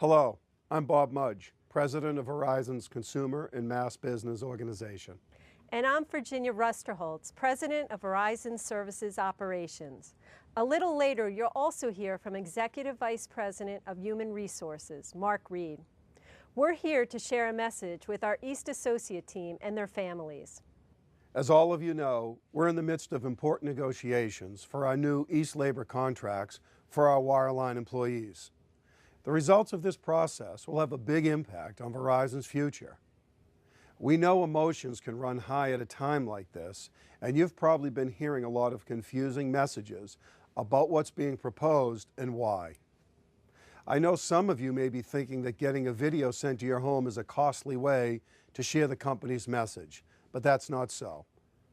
Hello, I'm Bob Mudge, President of Verizon's Consumer and Mass Business Organization. And I'm Virginia Rusterholz, President of Verizon Services Operations. A little later, you'll also hear from Executive Vice President of Human Resources, Mark Reed. We're here to share a message with our East Associate team and their families. As all of you know, we're in the midst of important negotiations for our new East labor contracts for our wireline employees. The results of this process will have a big impact on Verizon's future. We know emotions can run high at a time like this, and you've probably been hearing a lot of confusing messages about what's being proposed and why. I know some of you may be thinking that getting a video sent to your home is a costly way to share the company's message, but that's not so.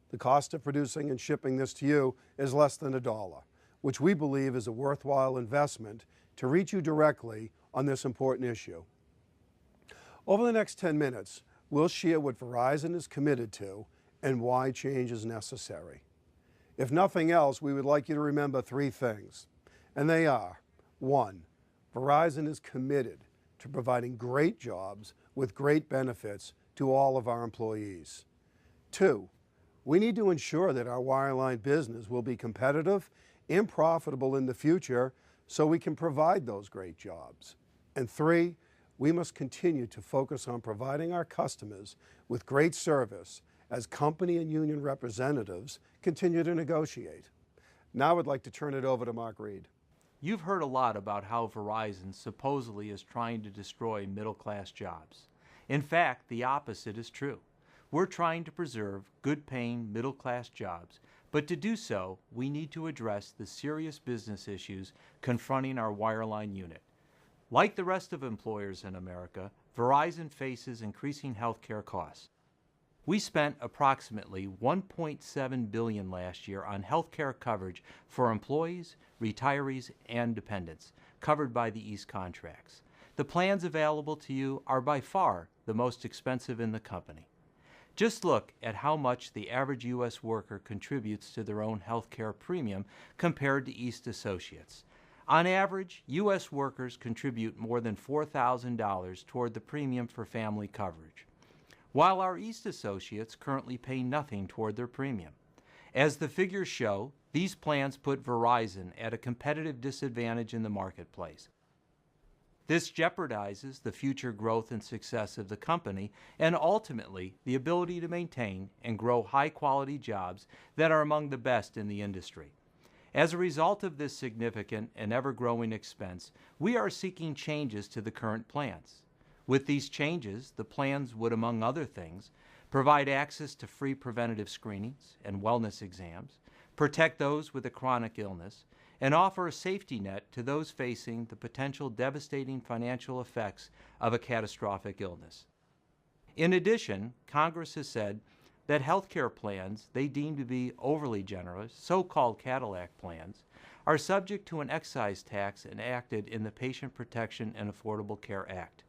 The cost of producing and shipping this to you is less than $1, which we believe is a worthwhile investment to reach you directly on this important issue. Over the next 10 minutes, we'll share what Verizon is committed to and why change is necessary. If nothing else, we would like you to remember 3 things, and they are: 1, Verizon is committed to providing great jobs with great benefits to all of our employees. 2, we need to ensure that our wireline business will be competitive and profitable in the future so we can provide those great jobs. And 3, we must continue to focus on providing our customers with great service as company and union representatives continue to negotiate. Now I'd like to turn it over to Mark Reed. You've heard a lot about how Verizon supposedly is trying to destroy middle-class jobs. In fact, the opposite is true. We're trying to preserve good-paying middle-class jobs, but to do so, we need to address the serious business issues confronting our wireline unit. Like the rest of employers in America, Verizon faces increasing healthcare costs. We spent approximately $1.7 billion last year on healthcare coverage for employees, retirees, and dependents covered by the East contracts. The plans available to you are by far the most expensive in the company. Just look at how much the average U.S. worker contributes to their own healthcare premium compared to East associates. On average, U.S. workers contribute more than $4,000 toward the premium for family coverage, while our East associates currently pay nothing toward their premium. As the figures show, these plans put Verizon at a competitive disadvantage in the marketplace. This jeopardizes the future growth and success of the company and ultimately the ability to maintain and grow high-quality jobs that are among the best in the industry. As a result of this significant and ever-growing expense, we are seeking changes to the current plans. With these changes, the plans would, among other things, provide access to free preventative screenings and wellness exams, protect those with a chronic illness, and offer a safety net to those facing the potential devastating financial effects of a catastrophic illness. In addition, Congress has said that health care plans they deem to be overly generous, so-called Cadillac plans, are subject to an excise tax enacted in the Patient Protection and Affordable Care Act.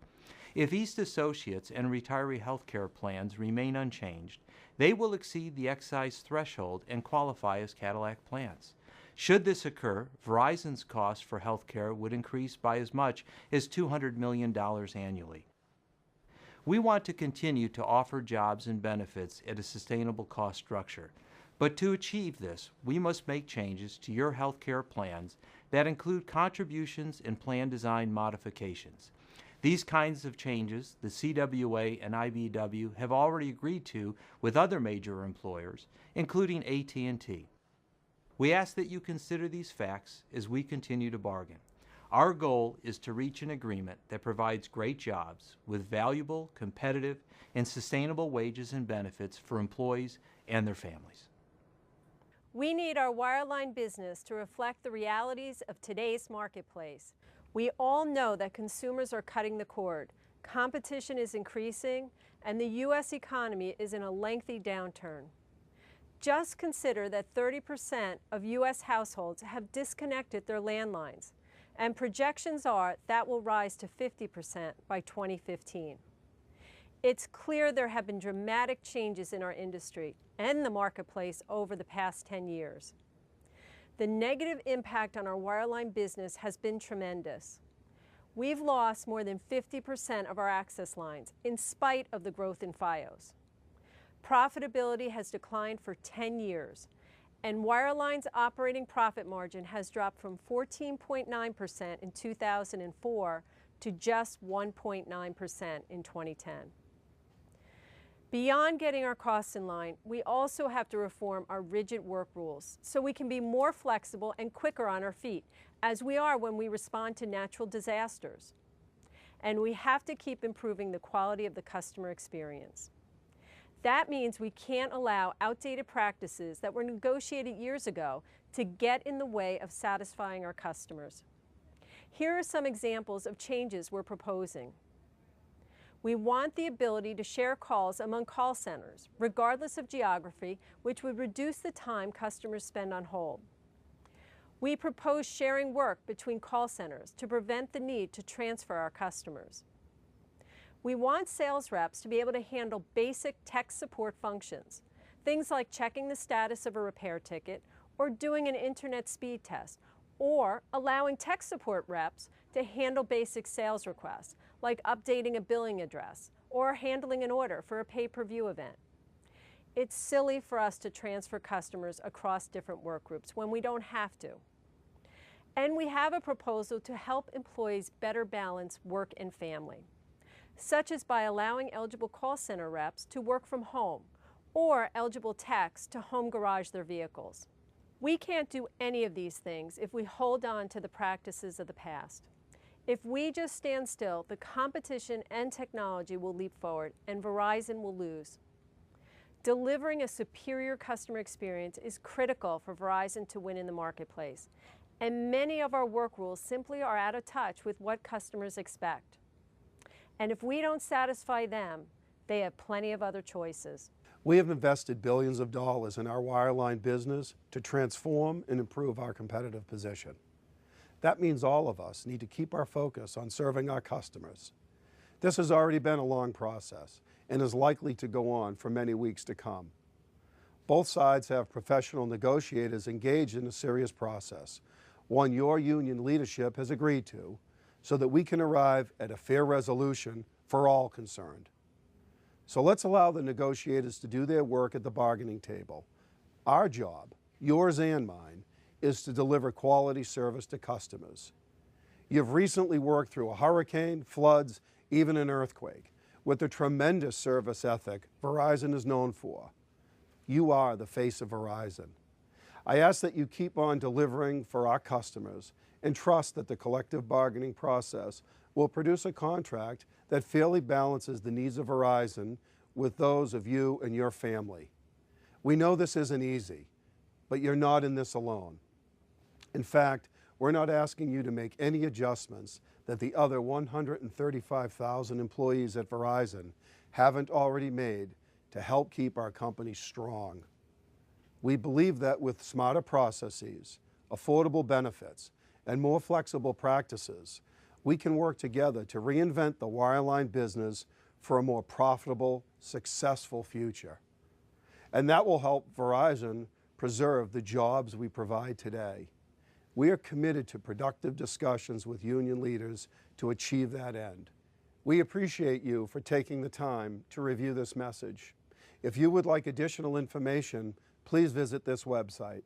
If East associates and retiree health care plans remain unchanged, they will exceed the excise threshold and qualify as Cadillac plans. Should this occur, Verizon's cost for health care would increase by as much as $200 million annually. We want to continue to offer jobs and benefits at a sustainable cost structure. But to achieve this, we must make changes to your health care plans that include contributions and plan design modifications. These kinds of changes the CWA and IBEW have already agreed to with other major employers, including AT&T. We ask that you consider these facts as we continue to bargain. Our goal is to reach an agreement that provides great jobs with valuable, competitive, and sustainable wages and benefits for employees and their families. We need our wireline business to reflect the realities of today's marketplace. We all know that consumers are cutting the cord, competition is increasing, and the U.S. economy is in a lengthy downturn. Just consider that 30% of U.S. households have disconnected their landlines, and projections are that will rise to 50% by 2015. It's clear there have been dramatic changes in our industry and the marketplace over the past 10 years. The negative impact on our wireline business has been tremendous. We've lost more than 50% of our access lines in spite of the growth in FiOS. Profitability has declined for 10 years, and Wireline's operating profit margin has dropped from 14.9% in 2004 to just 1.9% in 2010. Beyond getting our costs in line, we also have to reform our rigid work rules so we can be more flexible and quicker on our feet, as we are when we respond to natural disasters. And we have to keep improving the quality of the customer experience. That means we can't allow outdated practices that were negotiated years ago to get in the way of satisfying our customers. Here are some examples of changes we're proposing. We want the ability to share calls among call centers, regardless of geography, which would reduce the time customers spend on hold. We propose sharing work between call centers to prevent the need to transfer our customers. We want sales reps to be able to handle basic tech support functions, things like checking the status of a repair ticket or doing an internet speed test, or allowing tech support reps to handle basic sales requests, like updating a billing address or handling an order for a pay-per-view event. It's silly for us to transfer customers across different work groups when we don't have to. And we have a proposal to help employees better balance work and family, such as by allowing eligible call center reps to work from home or eligible techs to home garage their vehicles. We can't do any of these things if we hold on to the practices of the past. If we just stand still, the competition and technology will leap forward and Verizon will lose. Delivering a superior customer experience is critical for Verizon to win in the marketplace, and many of our work rules simply are out of touch with what customers expect. And if we don't satisfy them, they have plenty of other choices. We have invested billions of dollars in our wireline business to transform and improve our competitive position. That means all of us need to keep our focus on serving our customers. This has already been a long process and is likely to go on for many weeks to come. Both sides have professional negotiators engaged in a serious process, one your union leadership has agreed to, so that we can arrive at a fair resolution for all concerned. So let's allow the negotiators to do their work at the bargaining table. Our job, yours and mine, is to deliver quality service to customers. You've recently worked through a hurricane, floods, even an earthquake, with the tremendous service ethic Verizon is known for. You are the face of Verizon. I ask that you keep on delivering for our customers and trust that the collective bargaining process will produce a contract that fairly balances the needs of Verizon with those of you and your family. We know this isn't easy, but you're not in this alone. In fact, we're not asking you to make any adjustments that the other 135,000 employees at Verizon haven't already made to help keep our company strong. We believe that with smarter processes, affordable benefits, and more flexible practices, we can work together to reinvent the wireline business for a more profitable, successful future. And that will help Verizon preserve the jobs we provide today. We are committed to productive discussions with union leaders to achieve that end. We appreciate you for taking the time to review this message. If you would like additional information, please visit this website.